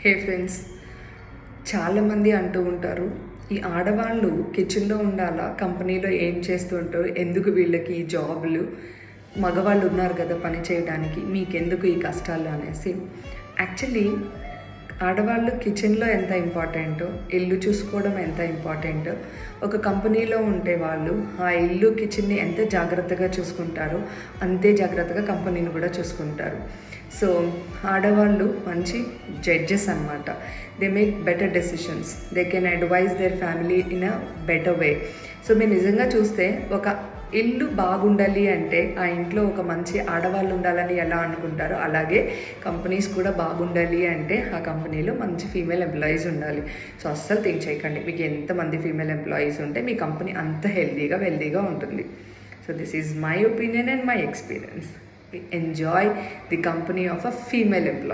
హే friends, చాలామంది అంటూ ఉంటారు, ఈ ఆడవాళ్ళు కిచెన్లో ఉండాలా, కంపెనీలో ఏం చేస్తుంటారు, ఎందుకు వీళ్ళకి ఈ జాబులు, మగవాళ్ళు ఉన్నారు కదా పని చేయడానికి, మీకెందుకు ఈ కష్టాలు అనేసి. యాక్చువల్లీ ఆడవాళ్ళు కిచెన్లో ఎంత ఇంపార్టెంటో, ఇల్లు చూసుకోవడం ఎంత ఇంపార్టెంటో, ఒక కంపెనీలో ఉంటే వాళ్ళు ఆ ఇల్లు కిచెన్ని ఎంత జాగ్రత్తగా చూసుకుంటారో అంతే జాగ్రత్తగా కంపెనీని కూడా చూసుకుంటారు. సో ఆడవాళ్ళు మంచి జడ్జెస్ అనమాట. They make better decisions, they can advise their family in a better way. So మీరు నిజంగా చూస్తే ఒక ఇల్లు బాగుండాలి అంటే ఆ ఇంట్లో ఒక మంచి ఆడవాళ్ళు ఉండాలని ఎలా అనుకుంటారో అలాగే కంపెనీస్ కూడా బాగుండాలి అంటే ఆ కంపెనీలో మంచి ఫీమేల్ ఎంప్లాయీస్ ఉండాలి. సో అస్సలు థింక్ చేయకండి, మీకు ఎంతమంది ఫీమేల్ ఎంప్లాయీస్ ఉంటే మీ కంపెనీ అంత హెల్దీగా ఉంటుంది. So this is my opinion and my experience. Enjoy the company of a female employee.